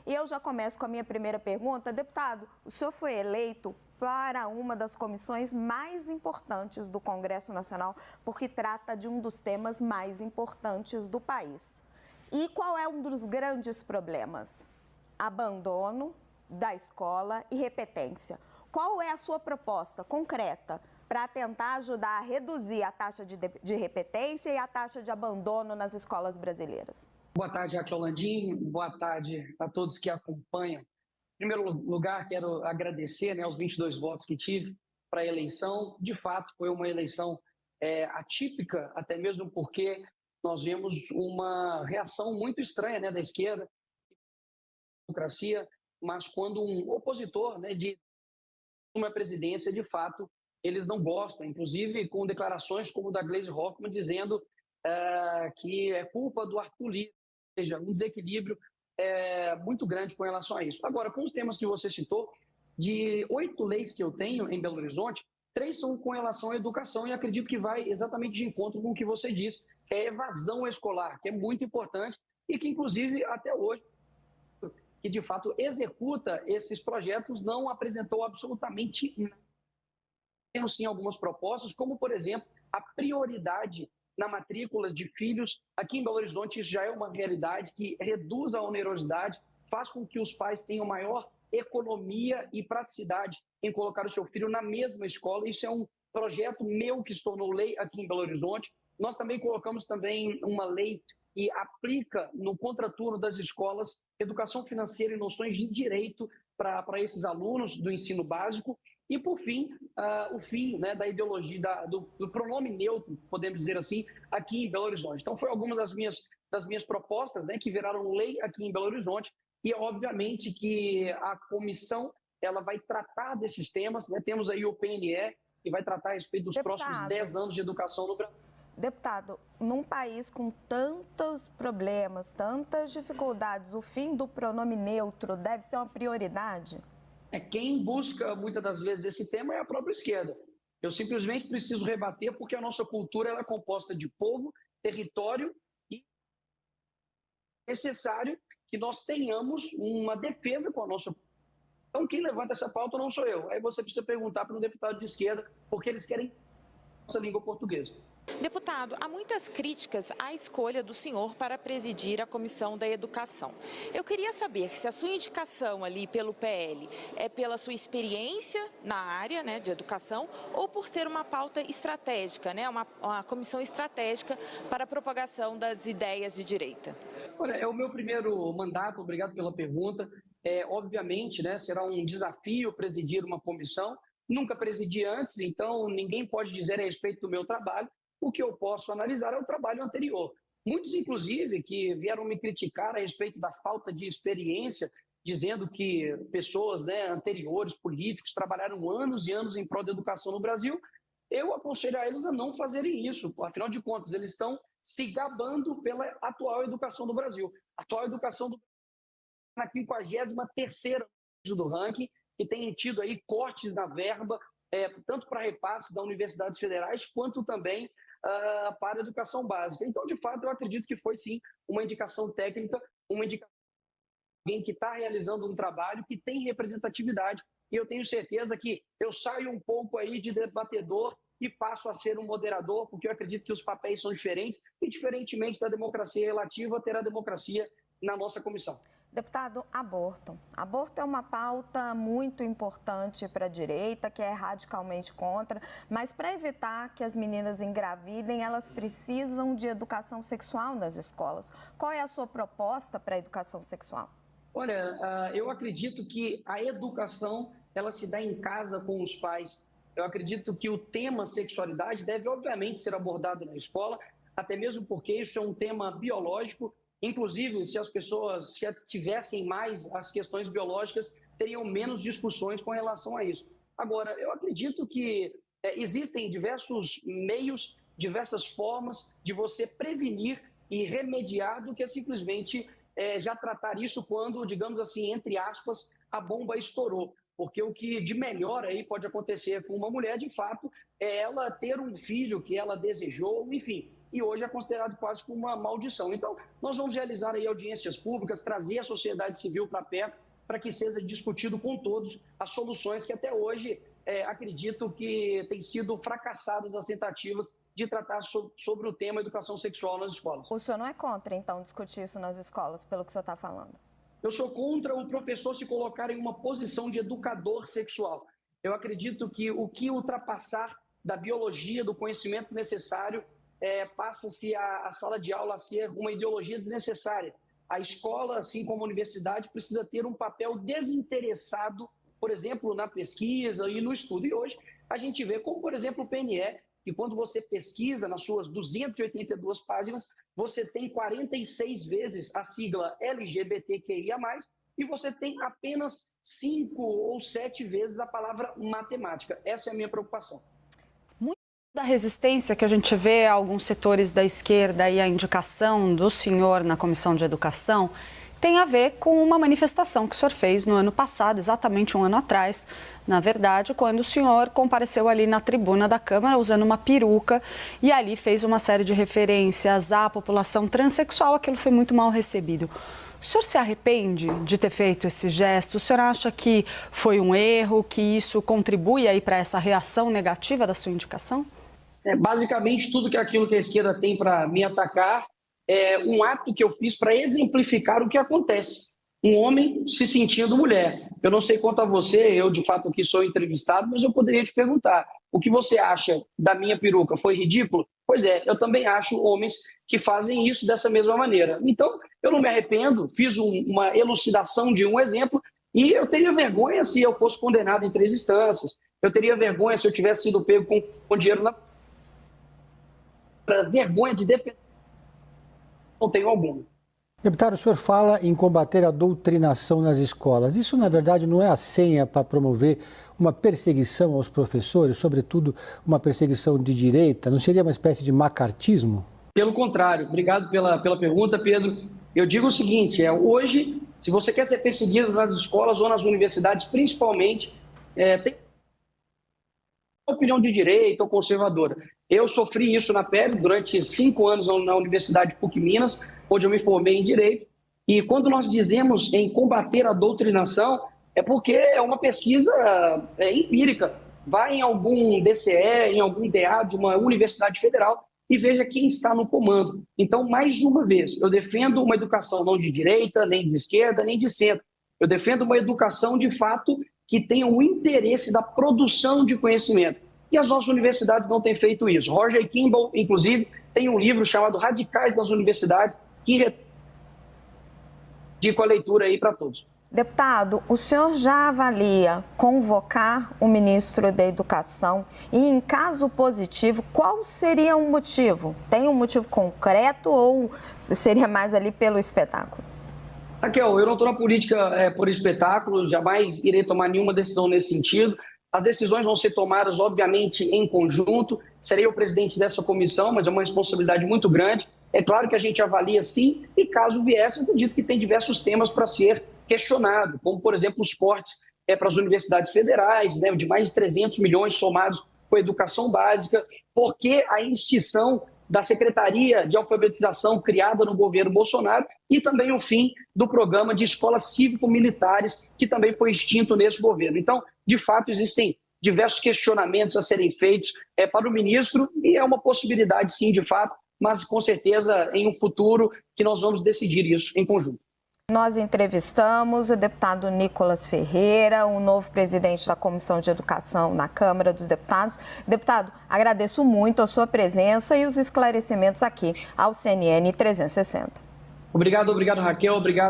E eu já começo com a minha primeira pergunta. Deputado, o senhor foi eleito para uma das comissões mais importantes do Congresso Nacional, porque trata de um dos temas mais importantes do país. E qual é um dos grandes problemas? Abandono da escola e repetência. Qual é a sua proposta concreta para tentar ajudar a reduzir a taxa de repetência e a taxa de abandono nas escolas brasileiras? Boa tarde, Raquel Landim. Boa tarde a todos que acompanham. Em primeiro lugar, quero agradecer, os 22 votos que tive para a eleição. De fato, foi uma eleição atípica, até mesmo porque nós vemos uma reação muito estranha da esquerda, democracia, mas quando um opositor de uma presidência, de fato, eles não gostam, inclusive com declarações como o da Gleisi Hoffmann, dizendo que é culpa do Arthur Lira, ou seja, um desequilíbrio muito grande com relação a isso. Agora, com os temas que você citou, de 8 leis que eu tenho em Belo Horizonte, 3 são com relação à educação e acredito que vai exatamente de encontro com o que você disse, que é a evasão escolar, que é muito importante e que, inclusive, até hoje, que de fato executa esses projetos, não apresentou absolutamente nada. Temos sim algumas propostas, como, por exemplo, a prioridade na matrícula de filhos. Aqui em Belo Horizonte, isso já é uma realidade que reduz a onerosidade, faz com que os pais tenham maior economia e praticidade em colocar o seu filho na mesma escola. Isso é um projeto meu que se tornou lei aqui em Belo Horizonte. Nós também colocamos uma lei que aplica no contraturno das escolas educação financeira e noções de direito para esses alunos do ensino básico. E, por fim, o fim da ideologia do pronome neutro, podemos dizer assim, aqui em Belo Horizonte. Então, foi alguma das minhas propostas que viraram lei aqui em Belo Horizonte. E, obviamente, que a comissão ela vai tratar desses temas. Temos aí o PNE, que vai tratar a respeito dos próximos 10 anos de educação no Brasil. Deputado, num país com tantos problemas, tantas dificuldades, o fim do pronome neutro deve ser uma prioridade? Quem busca, muitas das vezes, esse tema é a própria esquerda. Eu simplesmente preciso rebater porque a nossa cultura ela é composta de povo, território e é necessário que nós tenhamos uma defesa com a nossa cultura. Então, quem levanta essa pauta não sou eu. Aí você precisa perguntar para um deputado de esquerda porque eles querem a nossa língua portuguesa. Deputado, há muitas críticas à escolha do senhor para presidir a Comissão da Educação. Eu queria saber se a sua indicação ali pelo PL é pela sua experiência na área de educação ou por ser uma pauta estratégica, uma comissão estratégica para a propagação das ideias de direita. Olha, é o meu primeiro mandato, obrigado pela pergunta. Obviamente, será um desafio presidir uma comissão. Nunca presidi antes, então ninguém pode dizer a respeito do meu trabalho. O que eu posso analisar é o trabalho anterior. Muitos, inclusive, que vieram me criticar a respeito da falta de experiência, dizendo que pessoas anteriores, políticos, trabalharam anos e anos em prol da educação no Brasil, eu aconselho a eles a não fazerem isso. Afinal de contas, eles estão se gabando pela atual educação do Brasil. A atual educação do Brasil na 53ª do ranking, que tem tido aí cortes na verba, tanto para repasses das universidades federais, quanto também para a educação básica. Então, de fato, eu acredito que foi, sim, uma indicação técnica, uma indicação de alguém que está realizando um trabalho que tem representatividade. E eu tenho certeza que eu saio um pouco aí de debatedor e passo a ser um moderador, porque eu acredito que os papéis são diferentes e, diferentemente da democracia relativa, terá democracia na nossa comissão. Deputado, aborto. Aborto é uma pauta muito importante para a direita, que é radicalmente contra, mas para evitar que as meninas engravidem, elas precisam de educação sexual nas escolas. Qual é a sua proposta para a educação sexual? Olha, eu acredito que a educação ela se dá em casa com os pais. Eu acredito que o tema sexualidade deve, obviamente, ser abordado na escola, até mesmo porque isso é um tema biológico. Inclusive, se as pessoas já tivessem mais as questões biológicas, teriam menos discussões com relação a isso. Agora, eu acredito que existem diversos meios, diversas formas de você prevenir e remediar do que simplesmente já tratar isso quando, digamos assim, entre aspas, a bomba estourou. Porque o que de melhor aí pode acontecer com uma mulher, de fato, é ela ter um filho que ela desejou, enfim. e hoje é considerado quase como uma maldição. Então, nós vamos realizar aí audiências públicas, trazer a sociedade civil para perto, para que seja discutido com todos as soluções que até hoje acredito que têm sido fracassadas as tentativas de tratar sobre o tema educação sexual nas escolas. O senhor não é contra, então, discutir isso nas escolas, pelo que o senhor está falando? Eu sou contra o professor se colocar em uma posição de educador sexual. Eu acredito que o que ultrapassar da biologia, do conhecimento necessário, passa-se a sala de aula a ser uma ideologia desnecessária. A escola, assim como a universidade, precisa ter um papel desinteressado, por exemplo, na pesquisa e no estudo. E hoje a gente vê como, por exemplo, o PNE, que quando você pesquisa nas suas 282 páginas, você tem 46 vezes a sigla LGBTQIA+, e você tem apenas 5 ou 7 vezes a palavra matemática. Essa é a minha preocupação. Da resistência que a gente vê a alguns setores da esquerda e a indicação do senhor na Comissão de Educação tem a ver com uma manifestação que o senhor fez no ano passado, exatamente um ano atrás, na verdade, quando o senhor compareceu ali na tribuna da Câmara usando uma peruca e ali fez uma série de referências à população transexual. Aquilo foi muito mal recebido. O senhor se arrepende de ter feito esse gesto? O senhor acha que foi um erro, que isso contribui aí para essa reação negativa da sua indicação? Basicamente, tudo aquilo que a esquerda tem para me atacar é um ato que eu fiz para exemplificar o que acontece. Um homem se sentindo mulher. Eu não sei quanto a você, eu de fato aqui sou entrevistado, mas eu poderia te perguntar, o que você acha da minha peruca? Foi ridículo? Pois é, eu também acho homens que fazem isso dessa mesma maneira. Então, eu não me arrependo, fiz uma elucidação de um exemplo e eu teria vergonha se eu fosse condenado em 3 instâncias. Eu teria vergonha se eu tivesse sido pego com dinheiro na... vergonha de defender. Não tenho alguma. Deputado, o senhor fala em combater a doutrinação nas escolas. Isso, na verdade, não é a senha para promover uma perseguição aos professores, sobretudo uma perseguição de direita? Não seria uma espécie de macartismo? Pelo contrário. Obrigado pela pergunta, Pedro. Eu digo o seguinte, hoje, se você quer ser perseguido nas escolas ou nas universidades, principalmente, tem opinião de direita ou conservadora. Eu sofri isso na pele durante 5 anos na Universidade PUC Minas, onde eu me formei em Direito. E quando nós dizemos em combater a doutrinação, é porque é uma pesquisa empírica. Vai em algum DCE, em algum DA de uma universidade federal e veja quem está no comando. Então, mais uma vez, eu defendo uma educação não de direita, nem de esquerda, nem de centro. Eu defendo uma educação, de fato, que tenha o interesse da produção de conhecimento. E as nossas universidades não têm feito isso. Roger Kimball, inclusive, tem um livro chamado Radicais das Universidades, que indico a leitura aí para todos. Deputado, o senhor já avalia convocar o ministro da Educação e, em caso positivo, qual seria o motivo? Tem um motivo concreto ou seria mais ali pelo espetáculo? Raquel, eu não estou na política por espetáculo, jamais irei tomar nenhuma decisão nesse sentido. As decisões vão ser tomadas, obviamente, em conjunto. Serei o presidente dessa comissão, mas é uma responsabilidade muito grande. É claro que a gente avalia sim, e caso viesse, eu acredito que tem diversos temas para ser questionado, como, por exemplo, os cortes para as universidades federais, né, de mais de 300 milhões somados com a educação básica, porque a extinção da Secretaria de Alfabetização criada no governo Bolsonaro e também o fim do programa de escolas cívico-militares, que também foi extinto nesse governo. Então, de fato, existem diversos questionamentos a serem feitos para o ministro e é uma possibilidade, sim, de fato, mas com certeza em um futuro que nós vamos decidir isso em conjunto. Nós entrevistamos o deputado Nicolas Ferreira, o novo presidente da Comissão de Educação na Câmara dos Deputados. Deputado, agradeço muito a sua presença e os esclarecimentos aqui ao CNN 360. Obrigado, Raquel. Obrigado.